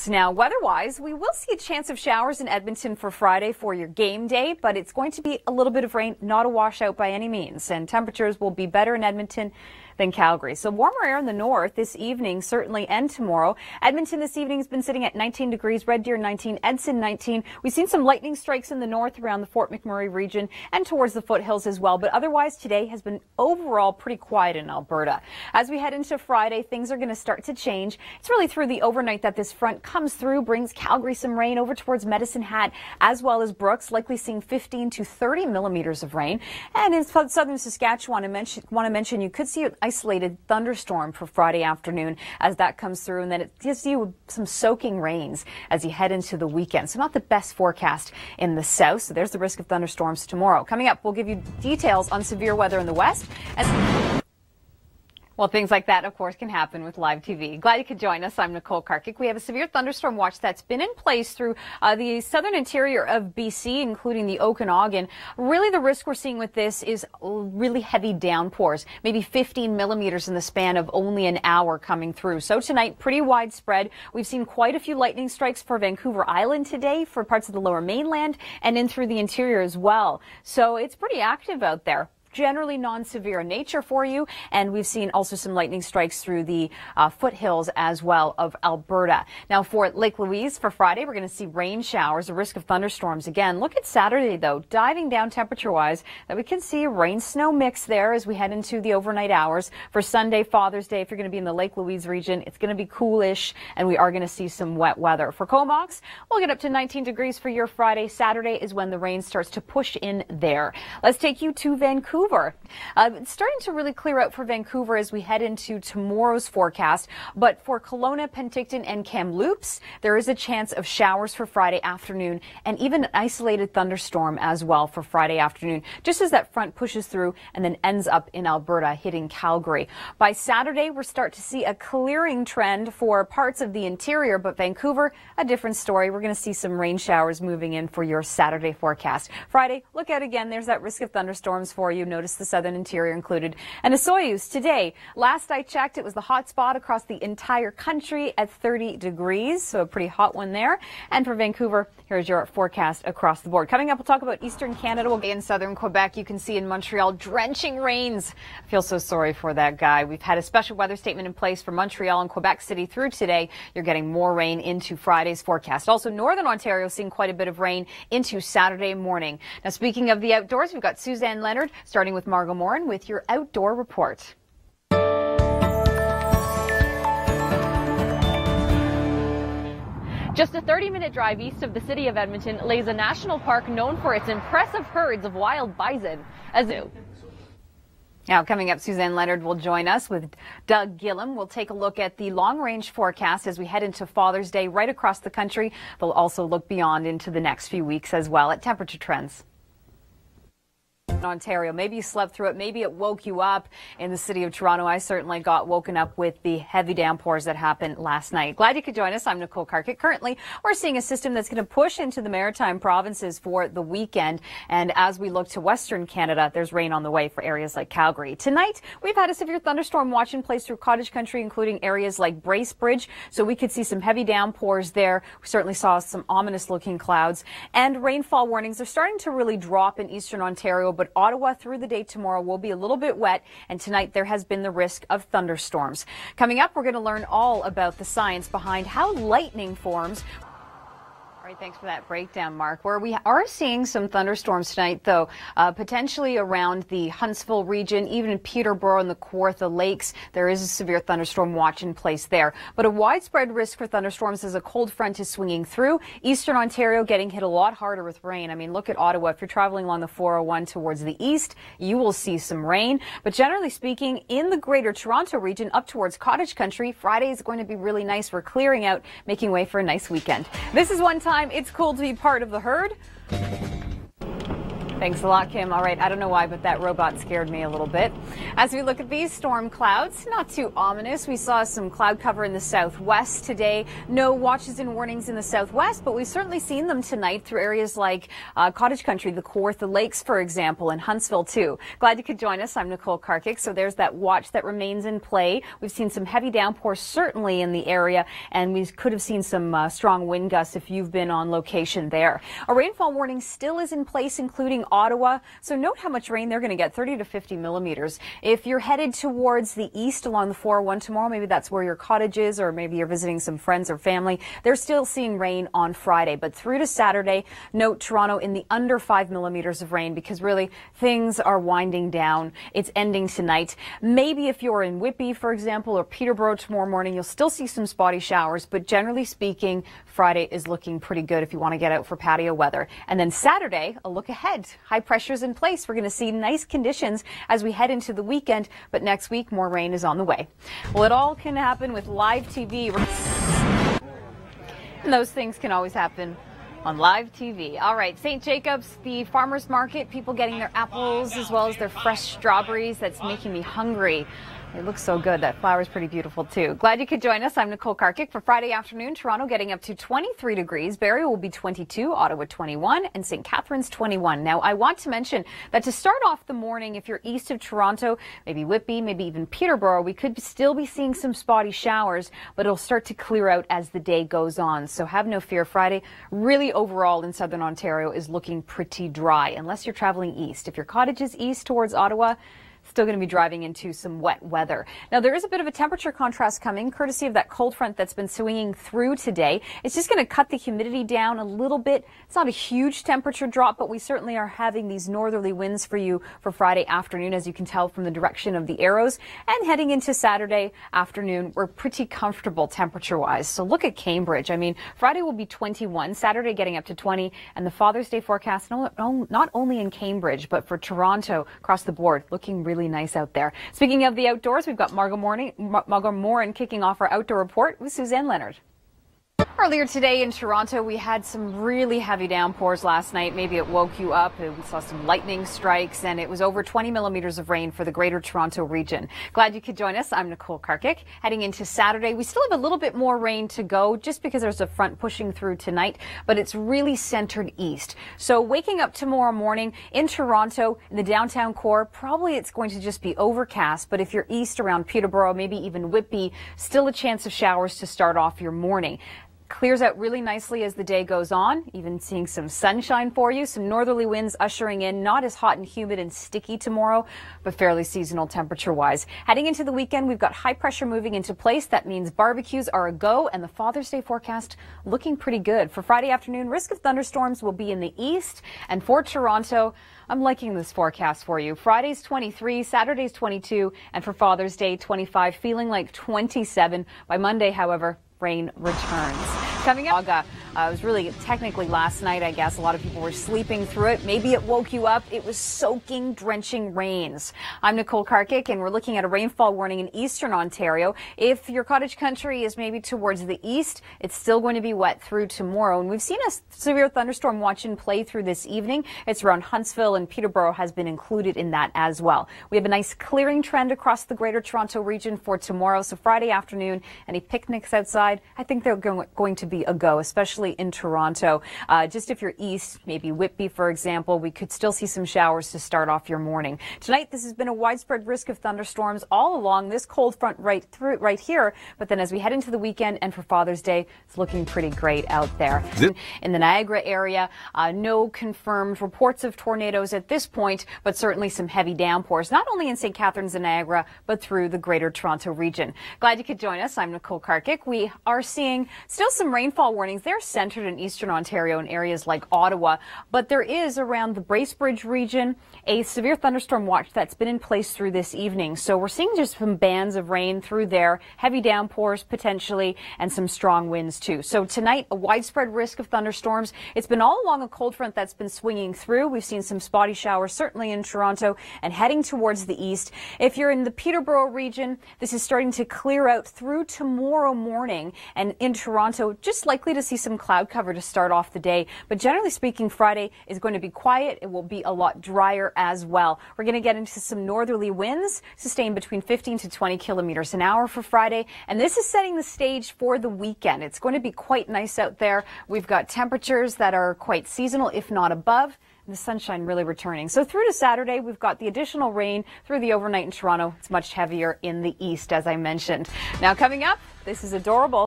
Yes. Now, weather-wise, we will see a chance of showers in Edmonton for Friday for your game day, but it's going to be a little bit of rain, not a washout by any means, and temperatures will be better in Edmonton than Calgary. So warmer air in the north this evening, certainly, and tomorrow. Edmonton this evening has been sitting at 19 degrees, Red Deer 19, Edson 19. We've seen some lightning strikes in the north around the Fort McMurray region and towards the foothills as well. But otherwise, today has been overall pretty quiet in Alberta. As we head into Friday, things are going to start to change. It's really through the overnight that this front comes through, brings Calgary some rain over towards Medicine Hat as well as Brooks, likely seeing 15 to 30 millimeters of rain. And in southern Saskatchewan, I want to mention you could see an isolated thunderstorm for Friday afternoon as that comes through, and then it gives you some soaking rains as you head into the weekend. So not the best forecast in the south. So there's the risk of thunderstorms tomorrow. Coming up, we'll give you details on severe weather in the west. Well, things like that, of course, can happen with live TV. Glad you could join us. I'm Nicole Karkic. We have a severe thunderstorm watch that's been in place through the southern interior of BC, including the Okanagan. Really, the risk we're seeing with this is really heavy downpours, maybe 15 millimeters in the span of only an hour coming through. So tonight, pretty widespread. We've seen quite a few lightning strikes for Vancouver Island today, for parts of the lower mainland, and in through the interior as well. So it's pretty active out there. Generally non-severe in nature for you, and we've seen also some lightning strikes through the foothills as well of Alberta. Now for Lake Louise for Friday, we're going to see rain showers, a risk of thunderstorms again. Look at Saturday though, diving down temperature-wise, that we can see a rain-snow mix there as we head into the overnight hours. For Sunday, Father's Day, if you're going to be in the Lake Louise region, it's going to be coolish, and we are going to see some wet weather. For Comox, we'll get up to 19 degrees for your Friday. Saturday is when the rain starts to push in there. Let's take you to Vancouver. It's starting to really clear out for Vancouver as we head into tomorrow's forecast. But for Kelowna, Penticton, and Kamloops, there is a chance of showers for Friday afternoon and even an isolated thunderstorm as well for Friday afternoon, just as that front pushes through and then ends up in Alberta, hitting Calgary. By Saturday, we'll start to see a clearing trend for parts of the interior, but Vancouver, a different story. We're going to see some rain showers moving in for your Saturday forecast. Friday, look out again. There's that risk of thunderstorms for you. Notice the southern interior included. And a Soyuz today, last I checked, it was the hot spot across the entire country at 30 degrees, so a pretty hot one there. And for Vancouver, here's your forecast across the board. Coming up, we'll talk about eastern Canada. We'll be in southern Quebec. You can see in Montreal drenching rains. I feel so sorry for that guy. We've had a special weather statement in place for Montreal and Quebec City through today. You're getting more rain into Friday's forecast. Also, northern Ontario seeing quite a bit of rain into Saturday morning. Now, speaking of the outdoors, we've got Suzanne Leonard starting with Margot Morin with your outdoor report. Just a 30-minute drive east of the city of Edmonton lays a national park known for its impressive herds of wild bison. A zoo. Now, coming up, Suzanne Leonard will join us with Doug Gillum. We'll take a look at the long-range forecast as we head into Father's Day right across the country. They'll also look beyond into the next few weeks as well at temperature trends. Ontario. Maybe you slept through it. Maybe it woke you up in the city of Toronto. I certainly got woken up with the heavy downpours that happened last night. Glad you could join us. I'm Nicole Karkic. Currently, we're seeing a system that's going to push into the maritime provinces for the weekend. And as we look to Western Canada, there's rain on the way for areas like Calgary. Tonight, we've had a severe thunderstorm watch in place through cottage country, including areas like Bracebridge. So we could see some heavy downpours there. We certainly saw some ominous looking clouds, and rainfall warnings are starting to really drop in eastern Ontario, but Ottawa through the day tomorrow will be a little bit wet, and tonight there has been the risk of thunderstorms. Coming up, we're going to learn all about the science behind how lightning forms. All right, thanks for that breakdown, Mark. Where we are seeing some thunderstorms tonight, though, potentially around the Huntsville region, even in Peterborough and the Kawartha Lakes, there is a severe thunderstorm watch in place there. But a widespread risk for thunderstorms as a cold front is swinging through. Eastern Ontario getting hit a lot harder with rain. I mean, look at Ottawa. If you're traveling along the 401 towards the east, you will see some rain. But generally speaking, in the greater Toronto region, up towards cottage country, Friday is going to be really nice. We're clearing out, making way for a nice weekend. This is one time it's cool to be part of the herd. Thanks a lot, Kim. All right, I don't know why, but that robot scared me a little bit. As we look at these storm clouds, not too ominous. We saw some cloud cover in the southwest today. No watches and warnings in the southwest, but we've certainly seen them tonight through areas like Cottage Country, the Kawartha Lakes, for example, and Huntsville, too. Glad you could join us. I'm Nicole Karkic. So there's that watch that remains in play. We've seen some heavy downpours certainly in the area, and we could have seen some strong wind gusts if you've been on location there. A rainfall warning still is in place, including Ottawa. So note how much rain they're going to get, 30 to 50 millimeters. If you're headed towards the east along the 401 tomorrow, maybe that's where your cottage is, or maybe you're visiting some friends or family, they're still seeing rain on Friday. But through to Saturday, note Toronto in the under 5 millimeters of rain, because really things are winding down. It's ending tonight. Maybe if you're in Whitby, for example, or Peterborough tomorrow morning, you'll still see some spotty showers. But generally speaking, Friday is looking pretty good if you want to get out for patio weather. And then Saturday, a look ahead. High pressure's in place. We're going to see nice conditions as we head into the weekend, but next week more rain is on the way. Well, it all can happen with live TV. And those things can always happen on live TV. All right, St. Jacobs, the farmers market, people getting their apples as well as their fresh strawberries. That's making me hungry. It looks so good. That flower is pretty beautiful, too. Glad you could join us. I'm Nicole Karkic. For Friday afternoon, Toronto getting up to 23 degrees. Barrie will be 22, Ottawa 21, and St. Catharines 21. Now, I want to mention that to start off the morning, if you're east of Toronto, maybe Whitby, maybe even Peterborough, we could still be seeing some spotty showers, but it'll start to clear out as the day goes on. So have no fear. Friday, really overall in southern Ontario, is looking pretty dry, unless you're traveling east. If your cottage is east towards Ottawa, still going to be driving into some wet weather. Now, there is a bit of a temperature contrast coming, courtesy of that cold front that's been swinging through today. It's just going to cut the humidity down a little bit. It's not a huge temperature drop, but we certainly are having these northerly winds for you for Friday afternoon, as you can tell from the direction of the arrows. And heading into Saturday afternoon, we're pretty comfortable temperature-wise. So look at Cambridge. I mean, Friday will be 21, Saturday getting up to 20, and the Father's Day forecast, not only in Cambridge, but for Toronto across the board, looking really nice out there. Speaking of the outdoors, we've got Margot Morin kicking off our outdoor report with Suzanne Leonard. Earlier today in Toronto, we had some really heavy downpours last night. Maybe it woke you up. We saw some lightning strikes, and it was over 20 millimeters of rain for the Greater Toronto region. Glad you could join us. I'm Nicole Karkic. Heading into Saturday, we still have a little bit more rain to go just because there's a front pushing through tonight, but it's really centered east. So waking up tomorrow morning in Toronto, in the downtown core, probably it's going to just be overcast, but if you're east around Peterborough, maybe even Whitby, still a chance of showers to start off your morning. Clears out really nicely as the day goes on, even seeing some sunshine for you, some northerly winds ushering in, not as hot and humid and sticky tomorrow, but fairly seasonal temperature-wise. Heading into the weekend, we've got high pressure moving into place. That means barbecues are a go, and the Father's Day forecast looking pretty good. For Friday afternoon, risk of thunderstorms will be in the east, and for Toronto, I'm liking this forecast for you. Friday's 23, Saturday's 22, and for Father's Day, 25, feeling like 27. By Monday, however, rain returns. Coming up, it was really technically last night, I guess. A lot of people were sleeping through it. Maybe it woke you up. It was soaking, drenching rains. I'm Nicole Karkic, and we're looking at a rainfall warning in eastern Ontario. If your cottage country is maybe towards the east, it's still going to be wet through tomorrow. And we've seen a severe thunderstorm watch in play through this evening. It's around Huntsville, and Peterborough has been included in that as well. We have a nice clearing trend across the Greater Toronto region for tomorrow. So Friday afternoon, any picnics outside, I think they're going to be a go, especially in Toronto. Just if you're east, maybe Whitby, for example, we could still see some showers to start off your morning. Tonight, this has been a widespread risk of thunderstorms all along this cold front right here. But then as we head into the weekend and for Father's Day, it's looking pretty great out there. In the Niagara area, no confirmed reports of tornadoes at this point, but certainly some heavy downpours, not only in St. Catharines and Niagara, but through the Greater Toronto region. Glad you could join us. I'm Nicole Karkic. We are seeing still some rainfall warnings. They're centered in eastern Ontario in areas like Ottawa, but there is around the Bracebridge region a severe thunderstorm watch that's been in place through this evening. So we're seeing just some bands of rain through there, heavy downpours potentially, and some strong winds too. So tonight, a widespread risk of thunderstorms. It's been all along a cold front that's been swinging through. We've seen some spotty showers, certainly in Toronto, and heading towards the east. If you're in the Peterborough region, this is starting to clear out through tomorrow morning, and in Toronto, just likely to see some cloud cover to start off the day. But generally speaking, Friday is going to be quiet. It will be a lot drier as well. We're going to get into some northerly winds sustained between 15 to 20 kilometers an hour for Friday. And this is setting the stage for the weekend. It's going to be quite nice out there. We've got temperatures that are quite seasonal, if not above. The sunshine really returning. So through to Saturday, we've got the additional rain through the overnight in Toronto. It's much heavier in the east, as I mentioned. Now coming up, this is adorable.